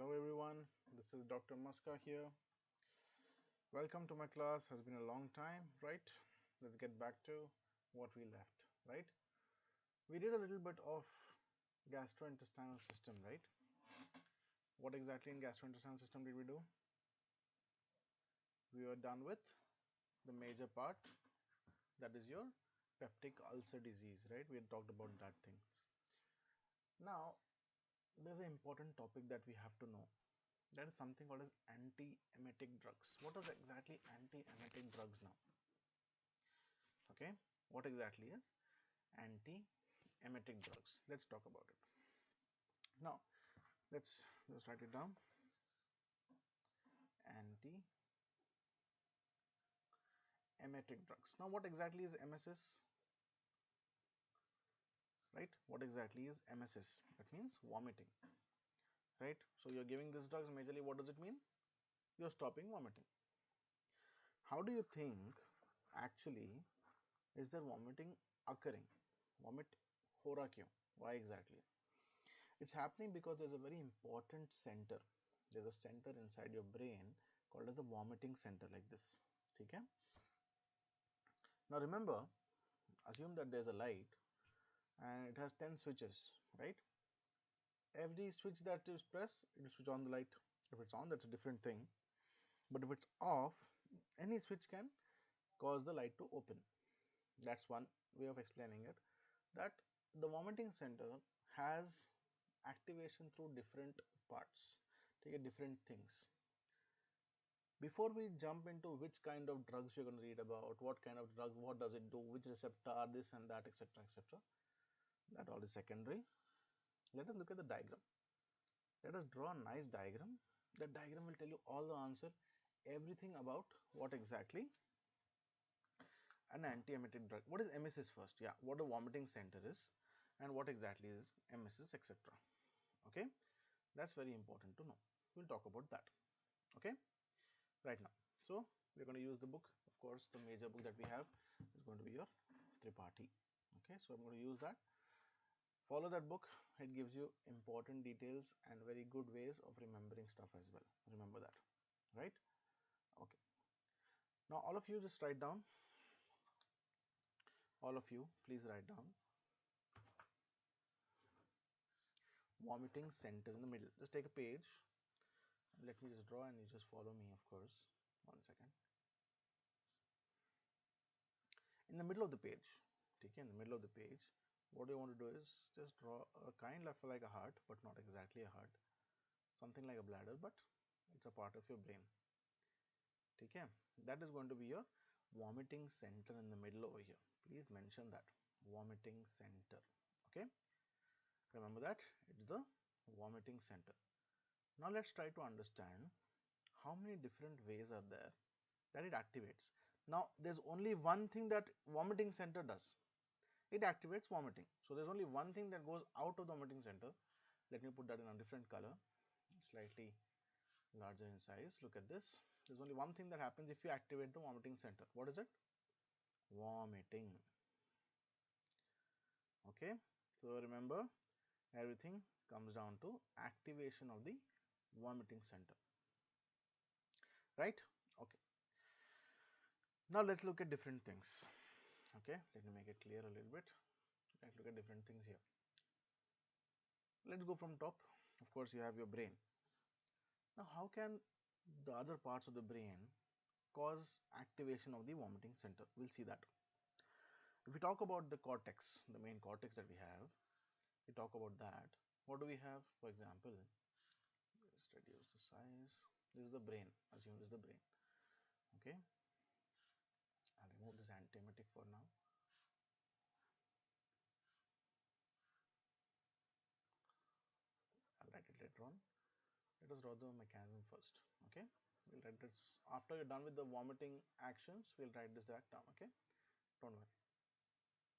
Hello everyone, this is Dr. Maska here. Welcome to my class. Has been a long time, right? Let's get back to what we left, right? We did a little bit of gastrointestinal system, right? What exactly in gastrointestinal system did we do? We were done with the major part, that is your peptic ulcer disease, right? We had talked about that thing. Now, there's an important topic that we have to know. That is something called as anti-emetic drugs. What is exactly anti-emetic drugs now? Okay, what exactly is anti-emetic drugs? Let's talk about it. Now, let's just write it down. Anti-emetic drugs. Now, what exactly is MSS? Right? What exactly is MSS? That means vomiting. Right? So, you're giving this drugs majorly. What does it mean? You're stopping vomiting. How do you think actually is there vomiting occurring? Vomit ho raha kyun? Why exactly? It's happening because there's a very important center. There's a center inside your brain called as the vomiting center, like this. Okay? Now remember, assume that there's a light and it has 10 switches, right? Every switch that is pressed, it will switch on the light. If it's on, that's a different thing. But if it's off, any switch can cause the light to open. That's one way of explaining it. That the vomiting center has activation through different parts, take different things. Before we jump into which kind of drugs you're going to read about, what kind of drug, what does it do, which receptor, this and that, etc., etc., that all is secondary. Let us look at the diagram. Let us draw a nice diagram. That diagram will tell you all the answer, everything about what exactly an anti-emetic drug. What is MSS first? Yeah, what a vomiting center is, and what exactly is MSS, etc. Okay, that's very important to know. We'll talk about that. Okay, right now. So we're going to use the book. Of course, the major book that we have is going to be your Tripathi. Okay, so I'm going to use that. Follow that book. It gives you important details and very good ways of remembering stuff as well. Remember that, right? Okay. Now all of you just write down. All of you, please write down vomiting center in the middle. Just take a page. Let me just draw and you just follow me, of course. 1 second. In the middle of the page, okay, in the middle of the page, what you want to do is just draw a kind of like a heart, but not exactly a heart, something like a bladder, but it's a part of your brain. Okay, that is going to be your vomiting center in the middle over here. Please mention that vomiting center. Okay, remember that it's the vomiting center. Now let's try to understand how many different ways are there that it activates. Now there's only one thing that vomiting center does. It activates vomiting. So there's only one thing that goes out of the vomiting center. Let me put that in a different color, slightly larger in size. Look at this. There's only one thing that happens if you activate the vomiting center. What is it? Vomiting. Okay. So remember, everything comes down to activation of the vomiting center. Right? Okay. Now let's look at different things. Okay. Let me make it clear a little bit. Let's look at different things here. Let's go from top. Of course, you have your brain. Now, how can the other parts of the brain cause activation of the vomiting center? We'll see that. If we talk about the cortex, the main cortex that we have, we talk about that. What do we have? For example, let's reduce the size. This is the brain. Assume this is the brain. Okay. I'll remove this antiemetic for now. I'll write it later on. Let us draw the mechanism first. Okay. We'll write this after you're done with the vomiting actions. We'll write this back down. Okay. Don't worry.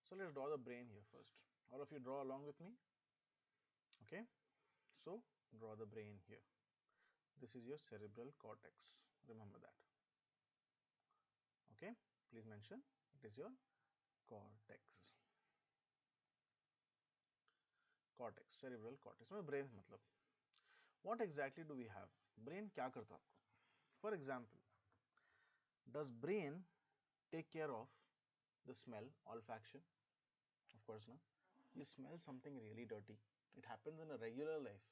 So let's draw the brain here first. All of you draw along with me. Okay. So draw the brain here. This is your cerebral cortex. Remember that. Okay. Please mention it is your cortex. Cortex, cerebral cortex. No brain, matlab. what exactly do we have? Brain क्या करता है आपको? For example, does brain take care of the smell, olfaction? Of course not. You smell something really dirty. It happens in a regular life.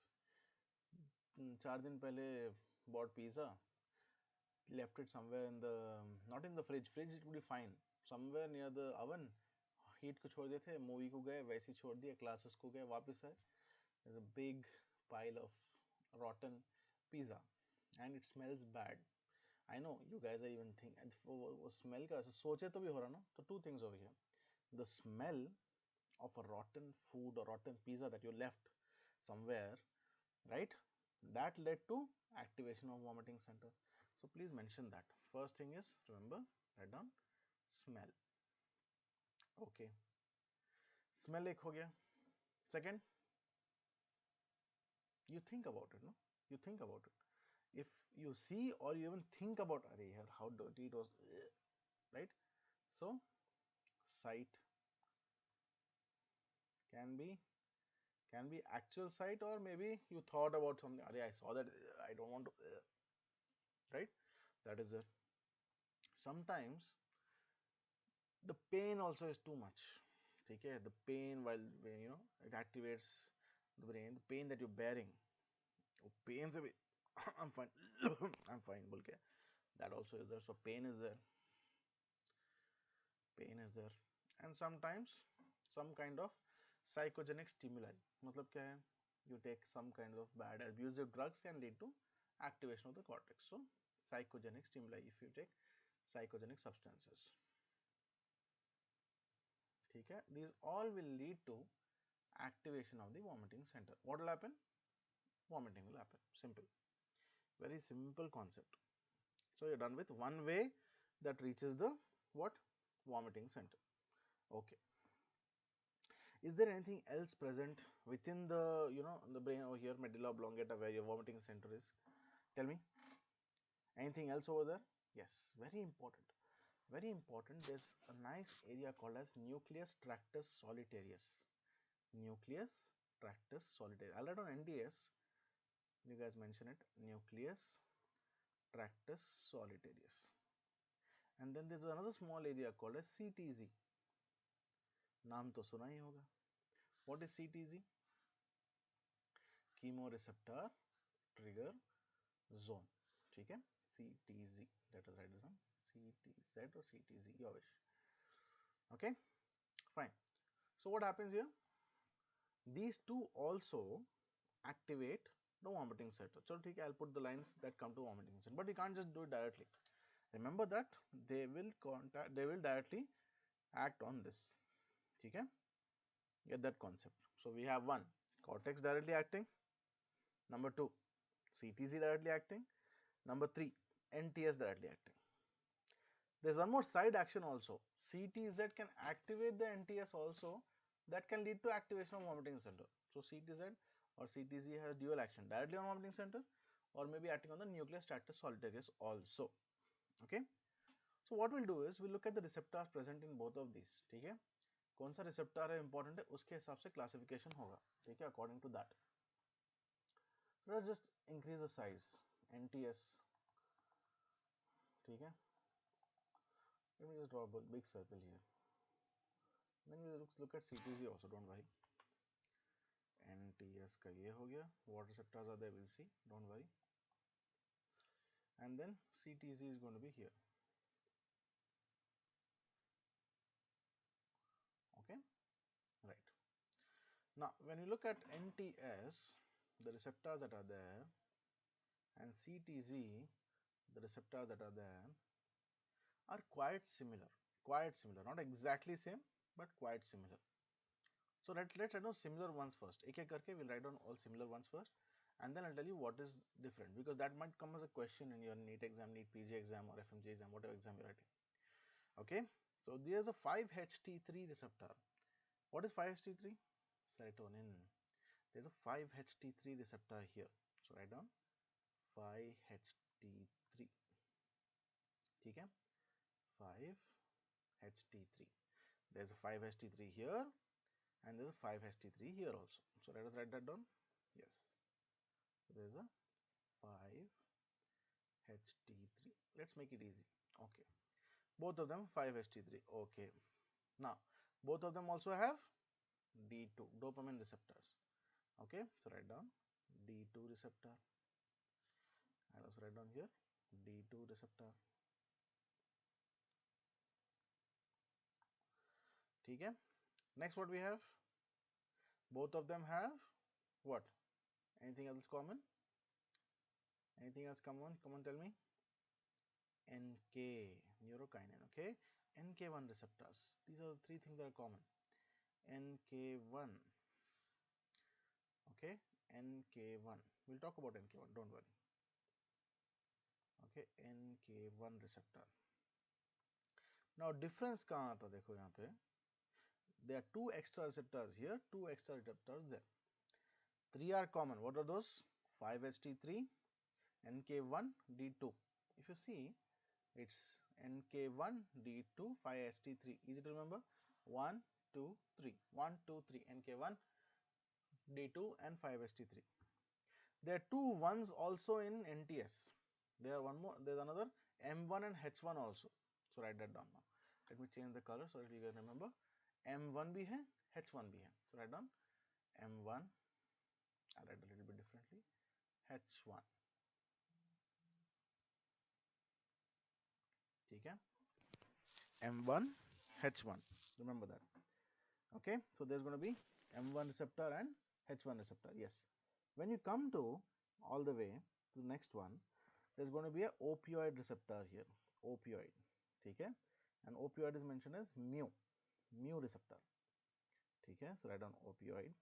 4 दिन पहले bought pizza, left it somewhere in the, not in the fridge it would be fine, somewhere near the oven, heat को छोड़ देते, movie को गए वैसे ही छोड़ दिया, क्लासेस को गए वापस आए, there's a big pile of rotten pizza and it smells bad. I know you guys are even thinking वो smell का ऐसे सोचे तो भी हो रहा ना, तो two things over here. The smell of a rotten food or rotten pizza that you left somewhere, right, that led to activation of vomiting center. So please mention that. First thing is, remember, write down smell. Okay, smell एक हो गया. Second, you think about it, no? You think about it. If you see or you even think about, arey, how dirty it was, right? So sight can be actual sight, or maybe you thought about something, arey, I saw that, I don't want to, right? That is it. Sometimes the pain also is too much. Okay, the pain, while it activates the brain, the pain that you're bearing, pain se bhi, I'm fine, I'm fine, bolke, that also is there. So pain is there, and sometimes some kind of psychogenic stimuli. मतलब क्या है? You take some kind of bad abusive drugs can lead to activation of the cortex. So psychogenic stimuli, if you take psychogenic substances. ठीक है? These all will lead to activation of the vomiting center. What will happen? Vomiting will happen. Simple. Very simple concept. So you're done with one way that reaches the what? Vomiting center. Okay. Is there anything else present within the the brain over here, medulla oblongata, where your vomiting center is? Tell me. Anything else over there? Yes. Very important. Very important. There's a nice area called as nucleus tractus solitarius. Nucleus tractus solitarius. I'll write on NDS. You guys mention it. Nucleus tractus solitarius. And then there's another small area called as CTZ. नाम तो सुना ही होगा. What is CTZ? Chemoreceptor trigger zone. ठीक है? CTZ. Let us write this down. CTZ or CTZ, your wish. Okay? Fine. So what happens here? These two also activate the vomiting center. So I'll put the lines that come to vomiting center, but you can't just do it directly. Remember that they will directly act on this. Okay? Get that concept. So we have one, cortex directly acting. Number two, CTZ directly acting. Number three, NTS directly acting. There's one more side action also. CTZ can activate the NTS also. That can lead to activation of vomiting center. So CTZ or CTZ has dual action, directly on vomiting center or maybe acting on the nucleus tractus solitarius also. Okay. So what we'll do is we'll look at the receptors present in both of these. ठीक है? कौन सा receptor है important है उसके हिसाब से classification होगा. ठीक है? According to that. Let's just increase the size. NTS. ठीक है? Let me just draw a big circle here. Then we'll look at CTZ also, don't worry. NTS का ये हो गया. What receptors are there? We'll see. Don't worry. And then CTZ is going to be here. Okay? Right. Now, when you look at NTS, the receptors that are there, and CTZ, the receptors that are there, are quite similar. Quite similar. Not exactly same, but quite similar. So let's write down similar ones first. एक एक करके we'll write down all similar ones first, and then I'll tell you what is different, because that might come as a question in your NEET exam, NEET PG exam or FMGE exam, whatever exam you're writing. Okay, so there's a 5-HT3 receptor. What is 5-HT3? Serotonin. There's a 5-HT3 receptor here. So write down 5-HT3. ठीक है? 5-HT3. There's a 5-HT3 here and there's a 5-HT3 here also. So let us write that down. Yes. So there's a 5HT3. Let's make it easy. Okay. Both of them 5HT3. Okay. Now, both of them also have D2, dopamine receptors. Okay. So write down D2 receptor. I'll also write down here D2 receptor. Okay. Next, what we have? Both of them have what? Anything else common? Anything else common? Come on, tell me. NK, neurokinin, okay? NK1 receptors. These are the three things that are common. NK1, okay? NK1. We'll talk about NK1, don't worry. Okay, NK1 receptor. Now, difference कहाँ आता देखो यहाँ पे? There are two extra receptors here, two extra receptors there. Three are common. What are those? 5HT3, NK1, D2. If you see, it's NK1, D2, 5HT3. Easy to remember. 1, 2, 3. 1, 2, 3. NK1, D2 and 5HT3. There are two ones also in NTS. There are one more. There's another M1 and H1 also. So write that down now. Let me change the color so that you can remember. M1 भी है, H1 भी है. So write down M1. I'll write a little bit differently. H1. ठीक है? M1, H1. Remember that. Okay, so there's going to be M1 receptor and H1 receptor. Yes. When you come to all the way to the next one, there's going to be a opioid receptor here. Opioid. Okay, and opioid is mentioned as mu receptor. Okay, so write down opioid.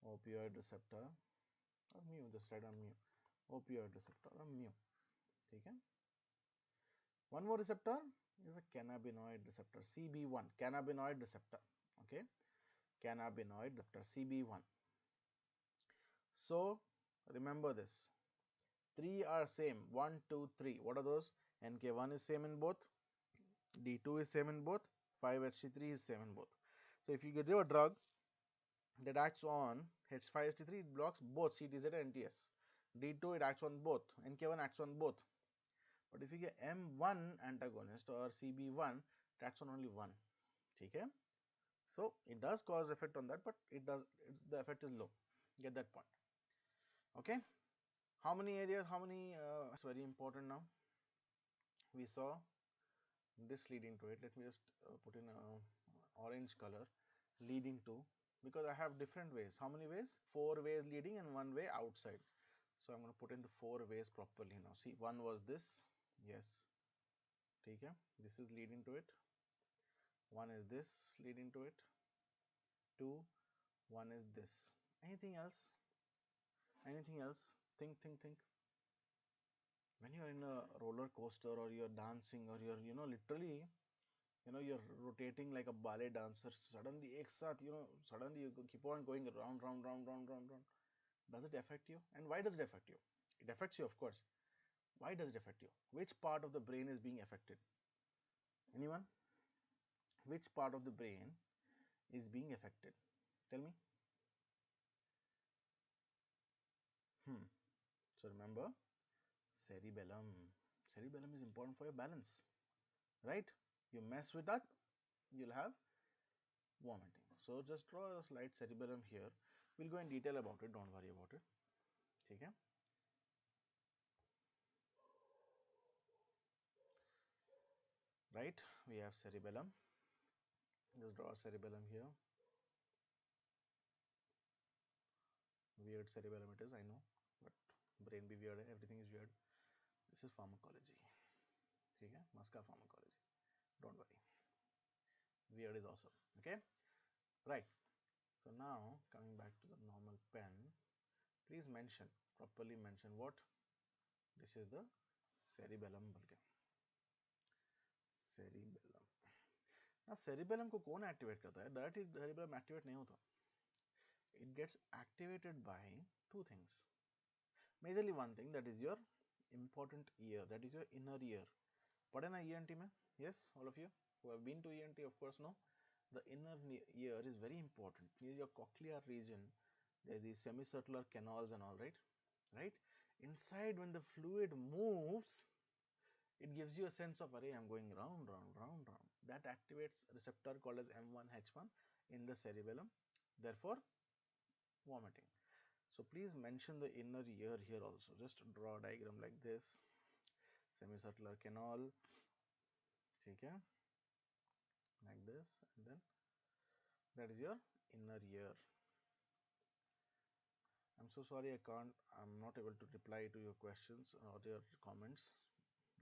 Opioid receptor or mu, just write down mu. Opioid receptor or mu. Okay. One more receptor is a cannabinoid receptor, CB1, cannabinoid receptor. Okay, cannabinoid receptor, CB1. So remember this. Three are same. 1, 2, 3. What are those? NK1 is same in both. D2 is same in both. 5HT3 is same in both. So if you give a drug that acts on H5HT3, it blocks both CTZ and NTS. D2 it acts on both. NK1 acts on both. But if you get M1 antagonist or CB1, it acts on only one. Okay? So it does cause effect on that, but the effect is low. Get that point. Okay? How many areas? How many? It's very important now. We saw this leading to it. Let me just put in a orange color, leading to, because I have different ways. How many ways? 4 ways leading and 1 way outside. So I'm going to put in the 4 ways properly now. See, one was this. Yes. Okay. This is leading to it. One is this leading to it. 2. One is this. Anything else? Anything else? Think. When you are in a roller coaster or you're dancing or you're, literally, you're rotating like a ballet dancer, suddenly ek saath, suddenly you keep on going round. Does it affect you? And why does it affect you? It affects you, of course. Why does it affect you? Which part of the brain is being affected? Anyone? Which part of the brain is being affected? Tell me. So remember, cerebellum. Cerebellum is important for your balance, right? You mess with that, you'll have vomiting. So just draw a slight cerebellum here. We'll go in detail about it. Don't worry about it. Okay? Right? We have cerebellum. Just draw a cerebellum here. Weird cerebellum it is, I know, but brain be weird. Everything is weird. This is pharmacology. Okay? MSSKA pharmacology. Don't worry. Weird is awesome. Okay? Right. So now coming back to the normal pen, please mention, properly mention what? This is the cerebellum. Cerebellum. Now cerebellum को कौन activate करता है? Directly cerebellum activate नहीं होता. It gets activated by two things. Majorly one thing, that is your important ear, that is your inner ear. पढ़े ना ENT में? Yes, all of you who have been to ENT of course know. The inner ear is very important. It is your cochlear region There are these semicircular canals and all, right? Inside, when the fluid moves, it gives you a sense of, array, I'm going round, round, round, round. That activates receptor called as M1H1 in the cerebellum, therefore vomiting. So please mention the inner ear here also. Just draw a diagram like this, semicircular canal, okay, like this, and then that is your inner ear. I'm so sorry I'm not able to reply to your questions or your comments.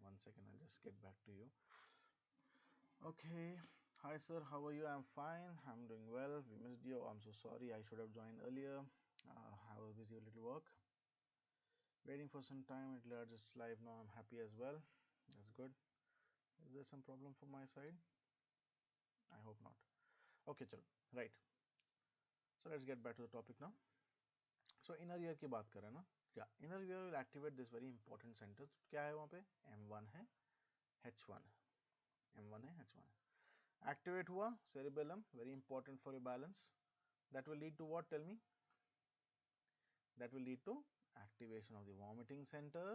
One second, I'll just get back to you. Okay. Hi sir, how are you? I'm fine. I'm doing well. We missed you. I'm so sorry. I should have joined earlier. I was busy with little work. Waiting for some time. It'll just live now. I'm happy as well. That's good. Is there some problem from my side? I hope not. Okay, chalo. Right. So let's get back to the topic now. So inner ear की बात करें ना, क्या inner ear will activate this very important center. क्या है वहाँ पे? M1 है, H1 है, M1 है, H1 है. Activate हुआ cerebellum, very important for your balance. That will lead to what? Tell me. That will lead to activation of the vomiting center.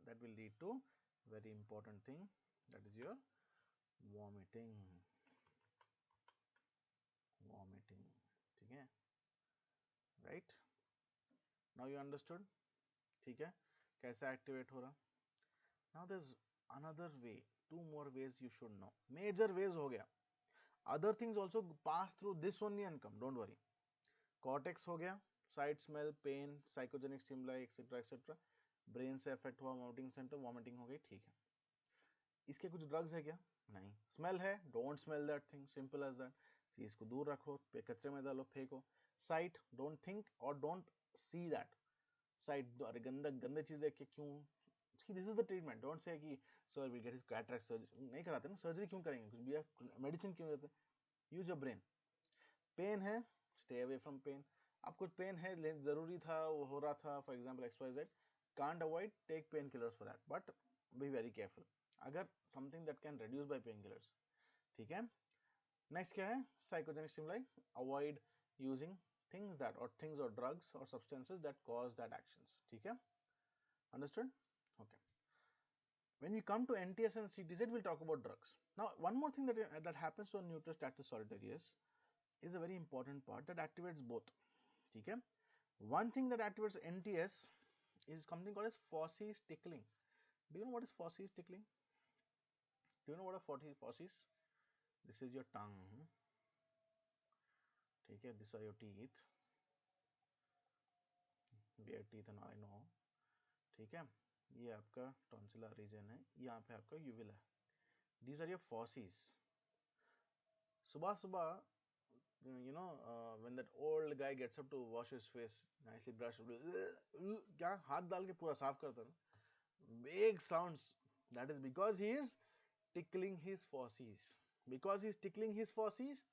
That will lead to very important thing, that is your vomiting. Vomiting. ठीक है? Right? Now you understood? ठीक है? कैसे activate हो रहा? Now there's another way, two more ways you should know. Major ways हो गया. Other things also pass through this only and come. Don't worry. Cortex हो गया, sight, smell, pain, psychogenic stimuli, etc. etc. Brain से affect हुआ vomiting centre, vomiting हो गई, ठीक है. इसके कुछ ड्रग्स है क्या? नहीं. स्मेल है, don't smell that thing, simple as that. चीज को दूर रखो, कचरे में डालो, फेंको. साइट, डोंट थिंक और डोंट सी दैट. साइट, अरे गंदा गंदे चीज देख के क्यों. See, this is the treatment. Don't say कि sir will get his cataract surgery. नहीं कराते ना, सर्जरी क्यों करेंगे, कुछ भी मेडिसिन क्यों देते. Use your brain. पेन है, स्टे अवे फ्रॉम पेन. अब कुछ पेन है, जरूरी था, वो हो रहा था, for example X Y Z, can't avoid, take pain killers for that, but be very careful. अगर something that can reduce by pain killers, ठीक है. नेक्स्ट क्या है? Psychogenic stimuli. Avoid using things or drugs or substances that cause that actions. ठीक है? Understood? Okay. When we come to NTS and CTZ, we'll talk about drugs. Now, one more thing that happens to nucleostatus solitarius is a very important part that activates both. ठीक है? One thing that activates NTS is something called as Fossey's tickling. Do you know what is Fossey's tickling? Do you know what a Fossey's? This is your tongue. ठीक है? These are your teeth. Bare teeth and I know. ठीक है? ये आपका tonsillar reason है, यहाँ पे आपका यूविल है. These are your Fossey's. सुबह सुबह, you know, when that old guy gets up to wash his face, nicely brush, क्या हाथ डाल के पूरा साफ करता है ना, big sounds. That is because he is tickling his Fossey's. Because he is tickling his Fossey's,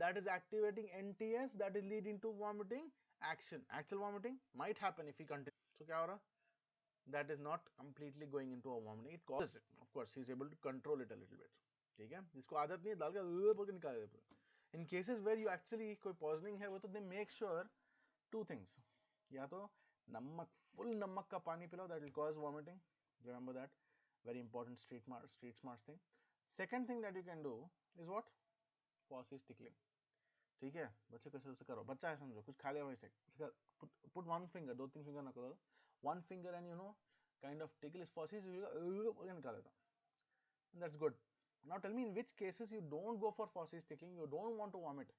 that is activating NTS, that is leading to vomiting action. Actual vomiting might happen if he continues. So क्या हो रहा? That is not completely going into a vomiting. It causes it. Of course, he is able to control it a little bit. ठीक है? जिसको आदत नहीं है डाल के निकाल देते पूरा. In cases where you actually कोई poisoning है वो तो they make sure two things. या तो नमक, full नमक का पानी पिलाओ, that will cause vomiting. Remember that. Very important street smart thing. Second thing that you can do is what? Fossey's tickling. ठीक है? बच्चे कैसे करो, बच्चा है समझो, कुछ खा लिया वैसे, put one finger, दो तीन फिंगर ना करो, one finger and you know kind of tickle his Fossey's, निकाल देता. And that's good. Now tell me in which cases you don't go for Fossey's tickling, you don't want to vomit.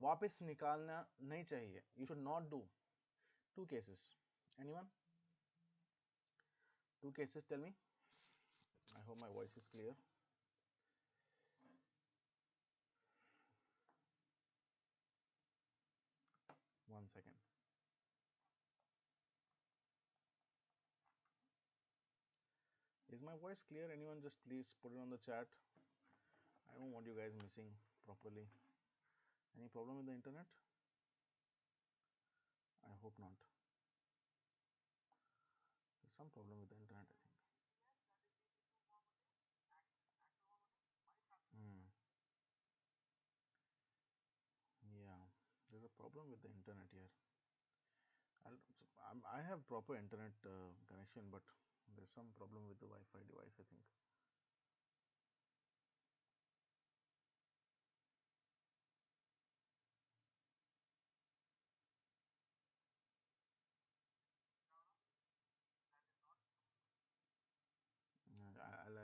वापस निकालना नहीं चाहिए. You should not do. Two cases. Anyone? Two cases, tell me. I hope my voice is clear. One second. Is my voice clear? Anyone just please put it on the chat. I don't want you guys missing properly. Any problem with the internet? I hope not. There's some problem with the internet, I think. Yeah, there's a problem with the internet here. I have proper internet connection, but there's some problem with the Wi-Fi device, I think.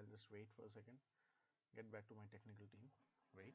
I'll just wait for a second. Get back to my technical team. Wait.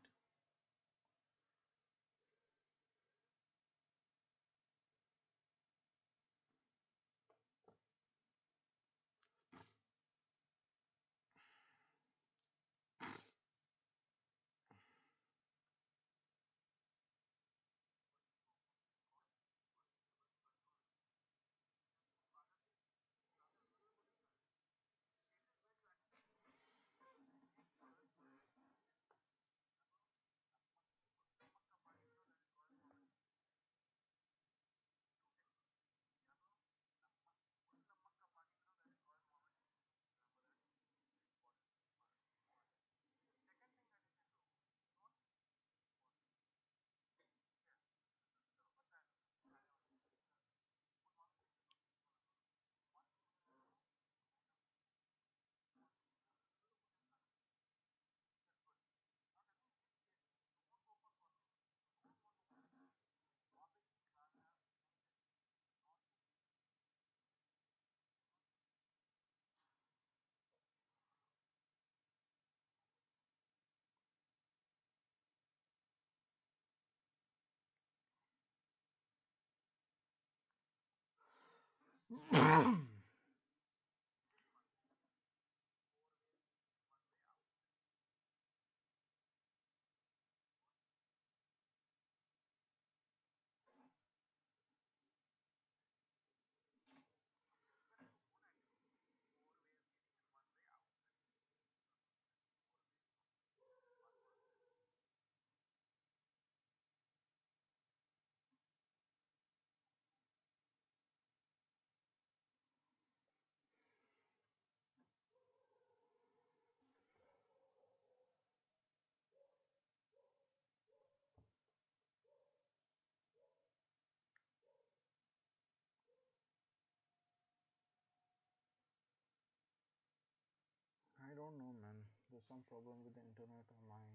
I don't know, man. There's some problem with the internet or my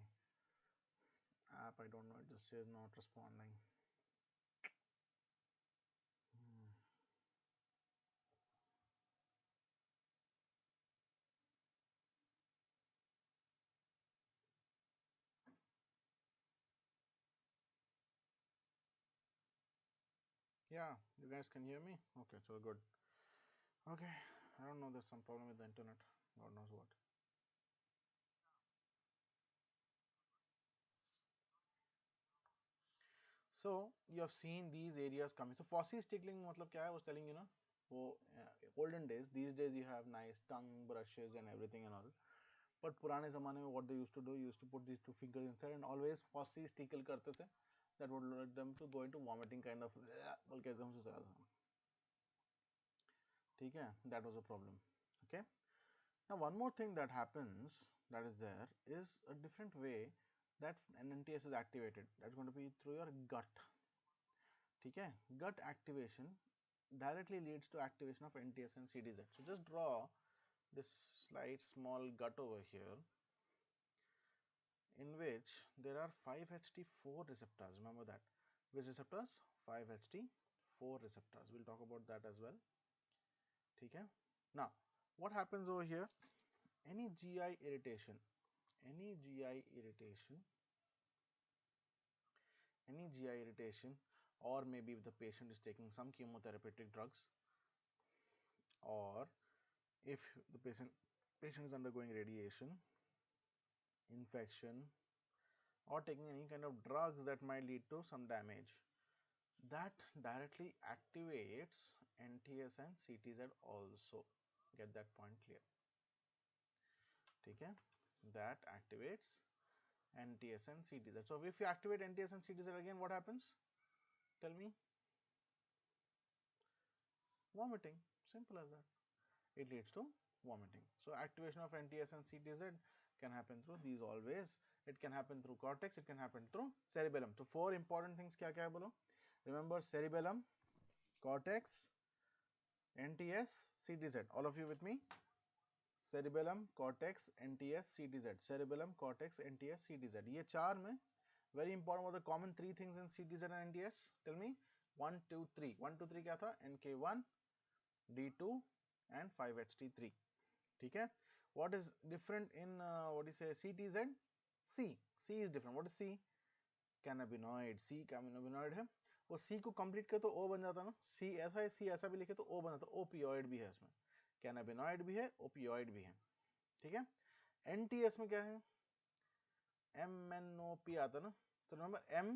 app. I don't know. It just says not responding. Hmm. Yeah, you guys can hear me? Okay, so good. Okay, I don't know. There's some problem with the internet. God knows what. So you have seen these areas coming. So Fossey's tickling, मतलब क्या है? I was telling you ना, वो olden days. These days you have nice tongue brushes and everything and all. But पुराने ज़माने में what they used to do, used to put these two fingers inside and always Fossey's tickle करते थे. That would lead them to go into vomiting kind of बोल के एकदम से चला था. ठीक है? That was a problem. Okay. Now one more thing that happens that is there is a different way that an NTS is activated. That's going to be through your gut. ठीक है? Gut activation directly leads to activation of NTS and CDZ. So just draw this slight small gut over here in which there are 5-HT4 receptors. Remember that. Which receptors? 5-HT4 receptors. We'll talk about that as well. Okay. Now, what happens over here? Any GI irritation, any GI irritation, any GI irritation, or maybe if the patient is taking some chemotherapeutic drugs, or if the patient is undergoing radiation, infection, or taking any kind of drugs that might lead to some damage, that directly activates NTS and CTZ also. Get that point clear. Okay, that activates NTS and CTZ. So if you activate NTS and CTZ again, what happens? Tell me. Vomiting. Simple as that. It leads to vomiting. So activation of NTS and CTZ can happen through these always. It can happen through cortex. It can happen through cerebellum. So four important things क्या क्या है बोलो? Remember cerebellum, cortex, NTS, CTZ. All of you with me? Cerebellum, cortex, NTS, CTZ. Cerebellum, cortex, NTS, CTZ. ये चार में very important what the common three things in CTZ and NTS? Tell me. 1, 2, 3. 1, 2, 3 क्या था? NK1, D2 and 5HT3. ठीक है? What is different in what do you say CTZ? C. C is different. What is C? Cannabinoid. C cannabinoid है. वो C को complete करे तो O बन जाता ना. C ऐसा है, C ऐसा भी लिखे तो O बन जाता. ओपियोइड भी है इसमें. कैनाबिनॉइड भी है, ओपियोइड भी है. ठीक है. NTS में क्या है? MNOP आता ना. तो remember M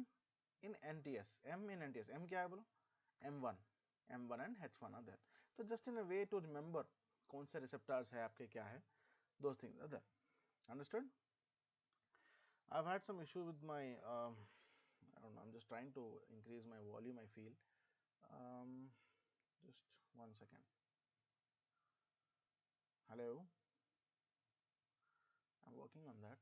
in NTS. M in NTS. M क्या है बोलो? M1. M1 and H1 are there. तो just in a way to remember कौन से receptors है आपके क्या है. Those things are there. Understood? I've had some issue with my I don't know, I'm just trying to increase my volume, I feel. Just 1 second. Hello. I'm working on that.